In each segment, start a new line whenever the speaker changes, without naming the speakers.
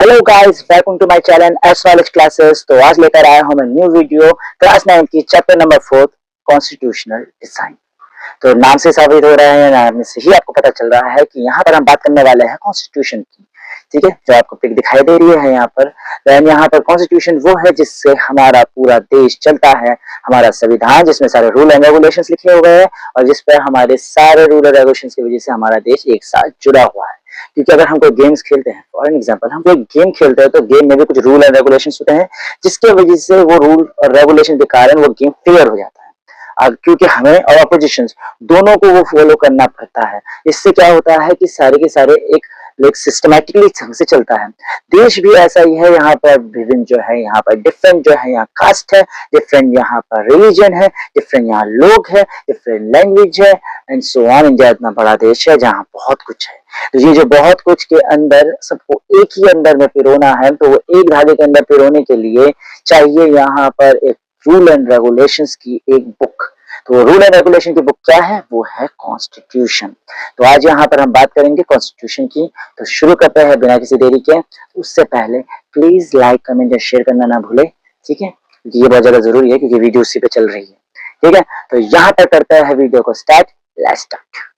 Hello guys, welcome to my channel S knowledge classes. तो आज लेकर आया हूं मैं न्यू वीडियो क्लास 9 की चैप्टर नंबर 4 कॉन्स्टिट्यूशनल डिजाइन। तो नाम से साबित हो रहा है, नाम से ही आपको पता चल रहा है कि यहाँ पर हम बात करने वाले हैं कॉन्स्टिट्यूशन की। ठीक है, जो आपको पिक दिखाई दे रही है यहाँ पर, देन यहाँ पर कॉन्स्टिट्यूशन वो है जिससे हमारा पूरा देश चलता है, हमारा संविधान जिसमें सारे रूल एंड रेगुलेशंस लिखे हुए हैं और जिस पर हमारे सारे रूल एंड रेगुलेशंस की वजह से हमारा देश एक साथ जुड़ा हुआ है। क्योंकि अगर हम कोई गेम्स खेलते हैं, फॉर एन एग्जांपल हम कोई गेम खेलते हैं तो गेम में भी कुछ रूल एंड रेगुलेशंस होते हैं जिसके वजह से वो रूल और रेगुलेशन के कारण वो गेम फेयर हो जाता है। क्योंकि हमें और अपोजिशन दोनों को वो फॉलो करना पड़ता है। इससे क्या होता है कि सारे के सारे एक सिस्टमैटिकली ढंग से चलता है। देश भी ऐसा ही है, यहाँ पर विभिन्न जो है, यहाँ पर डिफरेंट जो है, यहाँ कास्ट है, डिफरेंट यहाँ पर रिलीजन है, डिफरेंट यहाँ लोग है, डिफरेंट लैंग्वेज है एंड सो ऑन। इंडिया इतना बड़ा देश है जहाँ बहुत कुछ है। तो ये जो बहुत कुछ के अंदर सबको एक ही अंदर में पिरोना है, तो वो एक धागे के अंदर पिरोने के लिए चाहिए यहाँ पर एक रूल एंड रेगुलेशंस की एक बुक। तो रूल एंड रेगुलेशन की बुक क्या है? वो है कॉन्स्टिट्यूशन। तो आज यहाँ पर हम बात करेंगे कॉन्स्टिट्यूशन की। तो शुरू करते हैं बिना किसी देरी के। उससे पहले प्लीज लाइक, कमेंट और शेयर करना ना भूले, ठीक है? ये बहुत ज्यादा जरूरी है क्योंकि वीडियो उसी पे चल रही है। ठीक है, तो यहाँ पर करते हैं वीडियो को स्टार्ट। Let's start.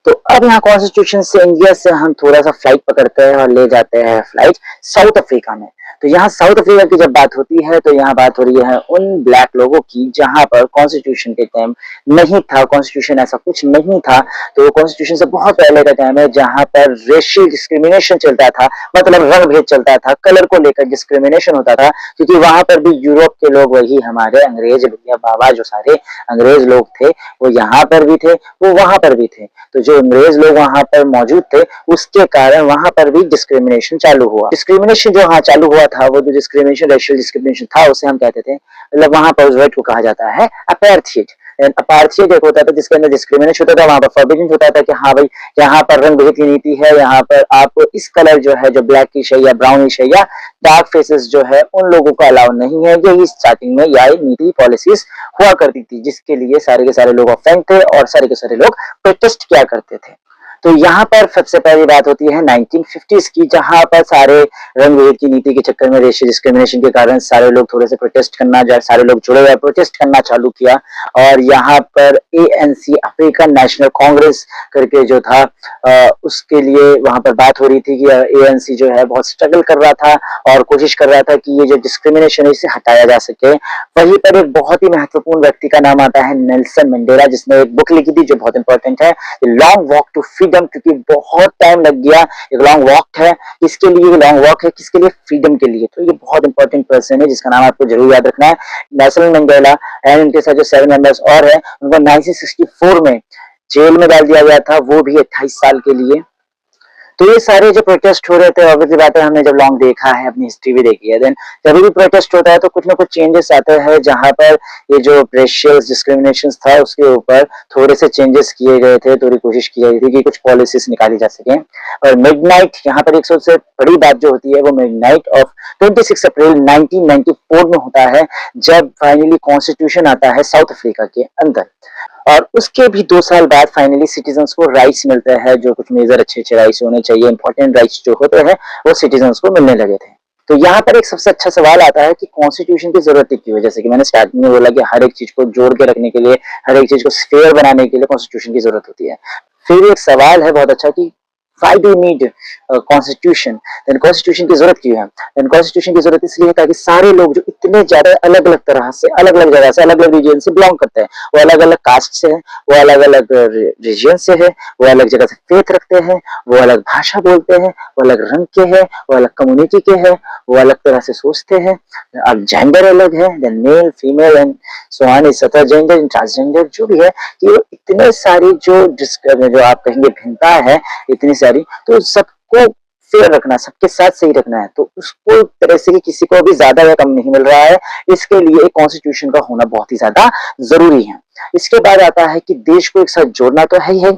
तो अब यहाँ कॉन्स्टिट्यूशन से इंडिया से हम थोड़ा सा फ्लाइट पकड़ते हैं और ले जाते हैं फ्लाइट साउथ अफ्रीका में। तो यहाँ साउथ अफ्रीका की जब बात होती है तो यहाँ बात हो रही है उन ब्लैक लोगों की जहां पर कॉन्स्टिट्यूशन के टाइम नहीं था, कॉन्स्टिट्यूशन ऐसा कुछ नहीं था। तो कॉन्स्टिट्यूशन से बहुत पहले का टाइम है जहां पर रेशियल डिस्क्रिमिनेशन चलता था, मतलब रंग भेद चलता था, कलर को लेकर डिस्क्रिमिनेशन होता था। क्योंकि वहां पर भी यूरोप के लोग, वही हमारे अंग्रेज भैया बाबा जो सारे अंग्रेज लोग थे, वो यहाँ पर भी थे, वो वहां पर भी थे। तो जो अंग्रेज लोग वहां पर मौजूद थे उसके कारण वहां पर भी डिस्क्रिमिनेशन चालू हुआ। डिस्क्रिमिनेशन जो हाँ चालू हुआ था, वो जो डिस्क्रिमिनेशन रेशियल डिस्क्रिमिनेशन था उसे हम कहते थे, मतलब वहां पर उस वर्ड को कहा जाता है अपार्थाइड। अपार्थाइड एक होता था जिसके अंदर डिस्क्रिमिनेशन होता था, वहां पर फॉरबिडन होता था कि हाँ भाई यहाँ पर रंग भेद की नीति है, यहाँ पर आपको इस कलर जो है, जो ब्लैकिश है या ब्राउनिश है या डार्क फेसेस जो है, उन लोगों को अलाउ नहीं है। यही स्टार्टिंग में यह नीति पॉलिसीज हुआ करती थी जिसके लिए सारे के सारे लोग ऑफेंड थे और सारे के सारे लोग प्रोटेस्ट किया करते थे। तो यहाँ पर सबसे पहली बात होती है 1950s की, जहां पर सारे रंग भेद की नीति के चक्कर में, रेशियल डिस्क्रिमिनेशन के कारण सारे लोग थोड़े से प्रोटेस्ट करना, सारे लोग जुड़े हुए प्रोटेस्ट करना चालू किया। और यहाँ पर ANC अफ्रीकन नेशनल कांग्रेस करके जो था, उसके लिए वहां पर बात हो रही थी कि ANC जो है बहुत स्ट्रगल कर रहा था और कोशिश कर रहा था कि ये जो डिस्क्रिमिनेशन है इसे हटाया जा सके। वहीं पर एक बहुत ही महत्वपूर्ण व्यक्ति का नाम आता है नेल्सन मंडेला, जिसने एक बुक लिखी थी जो बहुत इंपॉर्टेंट है, लॉन्ग वॉक टू फ्रीडम। क्योंकि बहुत टाइम लग गया, एक लॉन्ग वॉक है, इसके लिए लॉन्ग वॉक है, किसके लिए? फ्रीडम के लिए। तो ये बहुत इंपॉर्टेंट पर्सन है जिसका नाम आपको जरूर याद रखना है, नेल्सन मंडेला। एंड उनके साथ जो 7 मेंबर्स और है, उनको 1964 में जेल में डाल दिया गया था, वो भी 28 साल के लिए। तो ये सारे जो प्रोटेस्ट हो रहे थे, ऑब्वियसली बात है, हमने जब लॉन्ग देखा है, अपनी हिस्ट्री भी देखी है, देन जब भी प्रोटेस्ट होता है तो कुछ ना कुछ चेंजेस आते हैं, जहां पर ये जो रेशियल डिस्क्रिमिनेशन था उसके ऊपर थोड़े से चेंजेस किए गए थे, थोड़ी कोशिश की गई थी कि कुछ पॉलिसीज निकाली जा सके। और मिडनाइट यहाँ पर एक सबसे बड़ी बात जो होती है वो मिडनाइट ऑफ 26 अप्रैल 1994 में होता है, जब फाइनली कॉन्स्टिट्यूशन आता है साउथ अफ्रीका के अंदर। और उसके भी 2 साल बाद फाइनली सिटीजन्स को राइट्स मिलते हैं, जो कुछ मेजर अच्छे राइट्स होने चाहिए, इंपॉर्टेंट राइट्स जो होते हैं वो सिटीजन्स को मिलने लगे थे। तो यहाँ पर एक सबसे अच्छा सवाल आता है कि कॉन्स्टिट्यूशन की जरूरत क्यों है? जैसे कि मैंने स्टार्टिंग में बोला कि हर एक चीज को जोड़ के रखने के लिए, हर एक चीज को फेयर बनाने के लिए कॉन्स्टिट्यूशन की जरूरत होती है। फिर एक सवाल है बहुत अच्छा कि why do you need constitution? Then constitution की जरूरत क्यों है? देन कॉन्स्टिट्यूशन की जरूरत इसलिए है ताकि सारे लोग जो इतने ज्यादा अलग अलग तरह से, अलग अलग जगह से, अलग अलग रीजन से बिलोंग करते हैं, वो अलग अलग कास्ट से है, वो अलग अलग रीजन से है, वो अलग जगह से फेथ रखते हैं, वो अलग भाषा बोलते हैं, वो अलग रंग के हैं, वो अलग कम्युनिटी के हैं, वो अलग तरह से सोचते हैं। अब जेंडर अलग है, then male female and so on, सतह जेंडर, ट्रांसजेंडर जो भी है, कि वो इतने सारी जो आप कहेंगे भिन्नता है इतनी सारी, तो सबको फेयर रखना, सबके साथ सही रखना है। तो उसको तरह से कि किसी को भी ज्यादा या कम नहीं मिल रहा है, इसके लिए एक कॉन्स्टिट्यूशन का होना बहुत ही ज्यादा जरूरी है। इसके बाद आता है कि देश को एक साथ जोड़ना तो है ही है,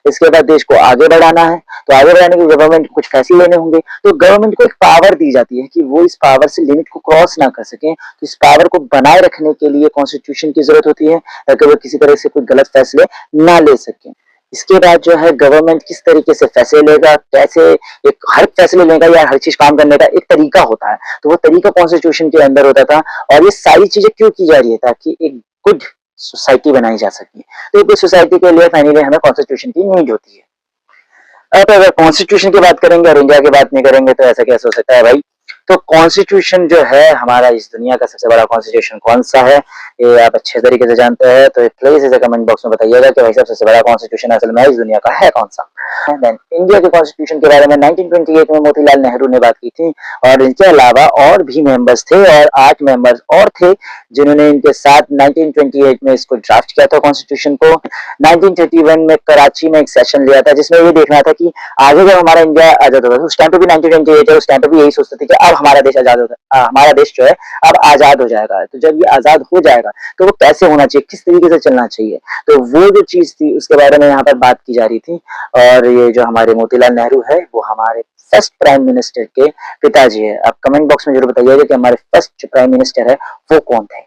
इसके बाद देश को आगे बढ़ाना है। तो आगे बढ़ाने के गवर्नमेंट को कुछ फैसले लेने होंगे, तो गवर्नमेंट को एक पावर दी जाती है कि वो इस पावर से लिमिट को क्रॉस ना कर सके। तो इस पावर को बनाए रखने के लिए कॉन्स्टिट्यूशन की जरूरत होती है, ताकि वो किसी तरह से कोई गलत फैसले ना ले सके। इसके बाद जो है गवर्नमेंट किस तरीके से फैसले लेगा, कैसे एक हर फैसले लेगा या हर चीज काम करने का एक तरीका होता है, तो वो तरीका कॉन्स्टिट्यूशन के अंदर होता था। और ये सारी चीजें क्यों की जा रही है, ताकि एक गुड सोसाइटी बनाई जा सके। तो एक गुड सोसाइटी के लिए फाइनली हमें कॉन्स्टिट्यूशन की नीड होती है। अब अगर कॉन्स्टिट्यूशन की बात करेंगे और इंडिया की बात नहीं करेंगे तो ऐसा कैसे हो सकता है भाई। तो कॉन्स्टिट्यूशन जो है हमारा इस दुनिया का सबसे बड़ा कॉन्स्टिट्यूशन कौन सा है, ये आप अच्छे तरीके से जानते हैं, तो प्लीज इसे कमेंट बॉक्स में बताइएगा कि भाई साहब सबसे बड़ा कॉन्स्टिट्यूशन असल में इस दुनिया का है कौन सा। देन इंडिया के कॉन्स्टिट्यूशन के बारे में 1928 में मोतीलाल नेहरू ने बात की थी, और इनके अलावा और भी मेंबर्स थे और 8 मेंबर्स और थे जिन्होंने इनके साथ 1928 में इसको ड्राफ्ट किया था कॉन्स्टिट्यूशन को। 1931 में कराची में एक सेशन लिया था जिसमें ये देखना था कि आगे जब हमारा इंडिया आजाद होगा, उस टाइम पे भी 1928 है, उस टाइम पे भी यही सोचते थे कि अब हमारा देश आजाद होगा, हमारा देश जो है अब आजाद हो जाएगा। तो जब ये आजाद हो जाएगा तो वो कैसे होना चाहिए, किस तरीके से चलना चाहिए, तो वो जो चीज थी उसके बारे में यहाँ पर बात की जा रही थी। और ये जो हमारे मोतीलाल नेहरू है वो हमारे फर्स्ट प्राइम मिनिस्टर के पिताजी है। आप कमेंट बॉक्स में जरूर बताइएगा कि हमारे फर्स्ट जो प्राइम मिनिस्टर है वो कौन थे।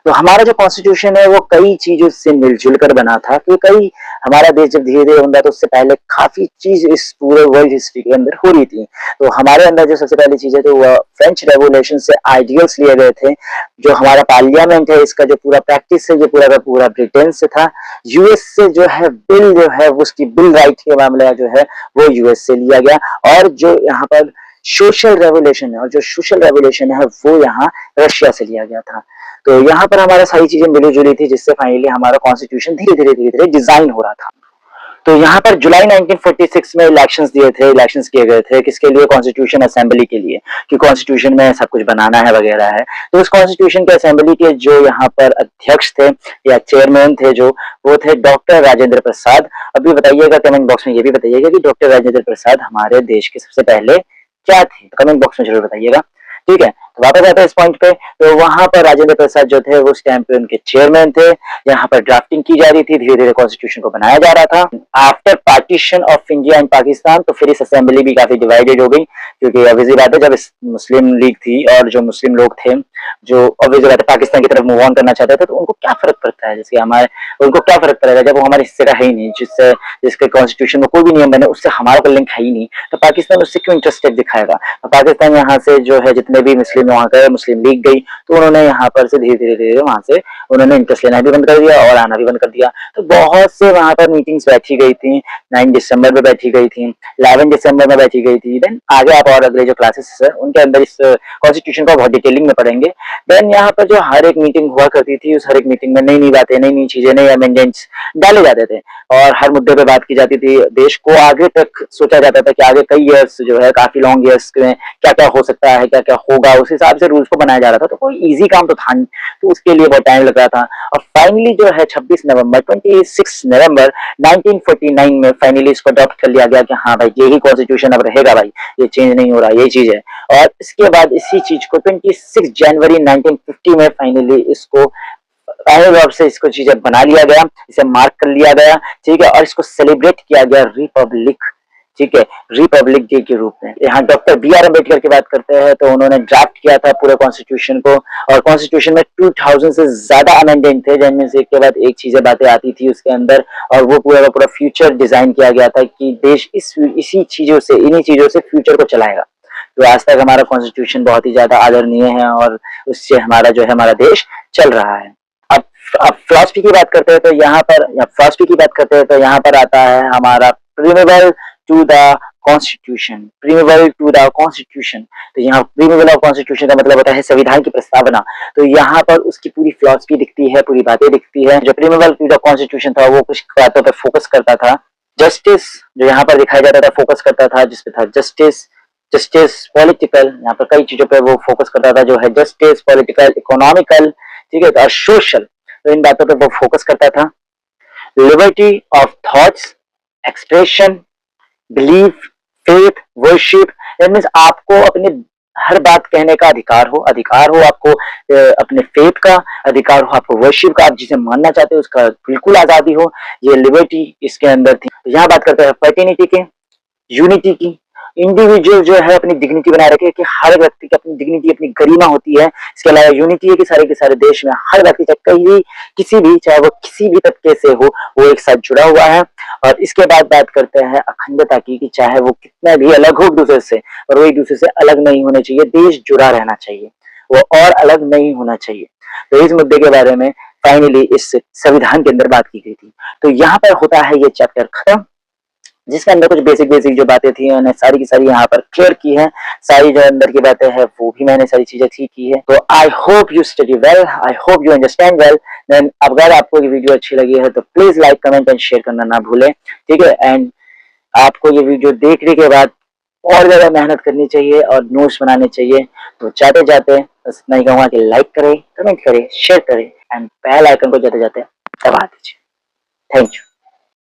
तो हमारा जो कॉन्स्टिट्यूशन है वो कई चीजों से मिलजुल कर बना था, कि कई हमारा देश जब धीरे धीरे बना तो उससे पहले काफी चीज इस पूरे वर्ल्ड हिस्ट्री के अंदर हो रही थी। तो हमारे अंदर जो सबसे पहली चीज है तो वह फ्रेंच रेवोल्यूशन से आइडियल्स लिए गए थे। जो हमारा पार्लियामेंट है इसका जो पूरा प्रैक्टिस है ये पूरा का पूरा ब्रिटेन से था। यूएस से जो है बिल जो है उसकी बिल राइट के मामला जो है वो यूएस से लिया गया। और जो यहाँ पर सोशल रेवोल्यूशन है और जो सोशल रेवोल्यूशन है वो यहाँ रशिया से लिया गया था। तो यहाँ पर हमारा सारी चीजें मिली जुली थी जिससे फाइनली हमारा कॉन्स्टिट्यूशन धीरे धीरे डिजाइन हो रहा था। तो यहाँ पर जुलाई 1946 में इलेक्शंस किए गए थे, किसके लिए, कॉन्स्टिट्यूशन असेंबली के लिए, कि कॉन्स्टिट्यूशन में सब कुछ बनाना है वगैरह है। तो उस कॉन्स्टिट्यूशन के असेंबली के जो यहाँ पर अध्यक्ष थे या चेयरमैन थे जो, वो थे डॉक्टर राजेंद्र प्रसाद। अभी बताइएगा कमेंट बॉक्स में, ये भी बताइएगा कि डॉक्टर राजेंद्र प्रसाद हमारे देश के सबसे पहले क्या थे, कमेंट बॉक्स में जरूर बताइएगा। ठीक है, तो वापस आते हैं इस पॉइंट पे। तो वहां पर राजेंद्र प्रसाद जो थे वो उस टाइम पे उनके चेयरमैन थे। यहाँ पर ड्राफ्टिंग की जा रही थी, धीरे धीरे कॉन्स्टिट्यूशन को बनाया जा रहा था। After partition of India and Pakistan तो फिर इस असेंबली भी काफी डिवाइडेड हो गई, क्योंकि ऑब्वियसली बात है जब मुस्लिम लीग थी और जो मुस्लिम लोग थे जो ऑब्वियसली बात है पाकिस्तान की तरफ मूव ऑन करना चाहते थे, तो उनको क्या फर्क पड़ता है, जैसे हमारे उनको क्या फर्क पड़ेगा जब वो हमारे हिस्से का है ही नहीं, जिसके कॉन्स्टिट्यूशन में कोई भी नियम बने उससे हमारा कोई लिंक है ही नहीं, तो पाकिस्तान उससे क्यों इंटरेस्टेड दिखाएगा। तो पाकिस्तान यहाँ से जो है जितने भी मुस्लिम वहां गए, मुस्लिम लीग गई, तो उन्होंने यहाँ पर से धीरे धीरे वहां से उन्होंने इंटरेस्ट लेना भी बंद कर दिया और आना भी बंद कर दिया। तो बहुत से वहां पर मीटिंग्स बैठी गई थी, 9 दिसंबर में बैठी गई थी, 11 दिसंबर में बैठी गई थी। देन आगे आप और अगले जो क्लासेस है उनके अंदर इस कॉन्स्टिट्यूशन को बहुत डिटेलिंग में पढ़ेंगे। देन यहाँ पर जो हर एक मीटिंग हुआ करती थी उस हर एक मीटिंग में नई नई बातें, नई नई चीजें, नए अमेंडमेंट्स डाले जाते थे और हर मुद्दे पे बात की जाती थी। देश को आगे तक सोचा जाता था कि आगे कई ईयर्स जो है काफी लॉन्ग ईयर्स में क्या क्या हो सकता है, क्या क्या होगा, उस हिसाब से रूल्स को बनाया जा रहा था। तो कोई इजी काम तो था नहीं, तो उसके लिए बहुत टाइम लग रहा था। और फाइनली जो है 26 नवंबर 1949 में फाइनली इसको अडॉप्ट कर लिया गया कि हाँ भाई यही कॉन्स्टिट्यूशन अब रहेगा भाई, ये चेंज नहीं हो रहा, ये चीज है। और इसके बाद इसी चीज को 26 जनवरी 1950 में फाइनली इसको से इसको चीजें बना लिया गया, इसे मार्क कर लिया गया, ठीक है, और इसको सेलिब्रेट किया गया रिपब्लिक, ठीक है, रिपब्लिक डे के रूप में। यहाँ डॉक्टर बी.आर. अम्बेडकर की बात करते हैं तो उन्होंने ड्राफ्ट किया था पूरे कॉन्स्टिट्यूशन को, और कॉन्स्टिट्यूशन में 2000 से ज्यादा अमेंडमेंट थे, जिनमें से एक के बाद एक चीजें बातें आती थी उसके अंदर, और वो पूरा का पूरा फ्यूचर डिजाइन किया गया था कि देश इन्हीं चीजों से फ्यूचर को चलाएगा। तो आज तक हमारा कॉन्स्टिट्यूशन बहुत ही ज्यादा आदरणीय है और उससे हमारा जो है हमारा देश चल रहा है। अब फिलॉसफी की बात करते हैं तो यहाँ पर आता है हमारा प्रीमेबल टू द कॉन्स्टिट्यूशन। तो यहाँ प्रीमेबल ऑफ कॉन्स्टिट्यूशन का मतलब होता है संविधान की प्रस्तावना। तो यहाँ पर उसकी पूरी फिलॉसफी दिखती है, पूरी बातें दिखती है। जो प्रीमेबल टू द कॉन्स्टिट्यूशन था वो कुछ बातों पर फोकस करता था। जस्टिस जो यहाँ पर दिखाया जाता था फोकस करता था, जिसपे था जस्टिस पॉलिटिकल, यहाँ पर कई चीजों पे वो फोकस करता था, जो है जस्टिस, पॉलिटिकल, इकोनॉमिकल, ठीक है, और सोशल, तो इन बातों पे वो फोकस करता था। Liberty of thoughts, expression, belief, faith, worship, that means आपको अपने हर बात कहने का अधिकार हो आपको अपने फेथ का अधिकार हो, आपको वर्शिप का, आप जिसे मानना चाहते हो उसका बिल्कुल आजादी हो, ये लिबर्टी इसके अंदर थी। तो यहाँ बात करते हैं फ्रेटर्निटी के, यूनिटी की, इंडिविजुअल जो है अपनी डिग्निटी बनाए रखे कि हर व्यक्ति की अपनी डिग्निटी, अपनी गरिमा होती है। इसके अलावा यूनिटी है कि सारे के सारे देश में हर व्यक्ति चाहे कहीं किसी भी, चाहे वो किसी भी तबके से हो, वो एक साथ जुड़ा हुआ है। और इसके बाद बात करते हैं अखंडता की, कि चाहे वो कितना भी अलग हो एक दूसरे से, और वो एक दूसरे से अलग नहीं होने चाहिए, देश जुड़ा रहना चाहिए, वो और अलग नहीं होना चाहिए। तो इस मुद्दे के बारे में फाइनली इस संविधान के अंदर बात की गई थी। तो यहाँ पर होता है ये चैप्टर खत्म, जिसके अंदर कुछ बेसिक बेसिक जो बातें थी मैंने सारी की सारी यहाँ पर क्लियर की है। सारी जो अंदर की बातें हैं वो भी मैंने सारी चीजें ठीक की है। तो I hope you study well, I hope you understand well. Then अगर आपको ये वीडियो अच्छी लगी है तो please like, comment and share करना ना भूलें, ठीक है। एंड आपको ये वीडियो देखने के बाद और ज्यादा मेहनत करनी चाहिए और नोट्स बनाने चाहिए। तो जाते जाते बस इतना ही कहूंगा कि लाइक करें, कमेंट करें, शेयर करें एंड बेल आइकन को जाते जाते दबा दीजिए। Thank you.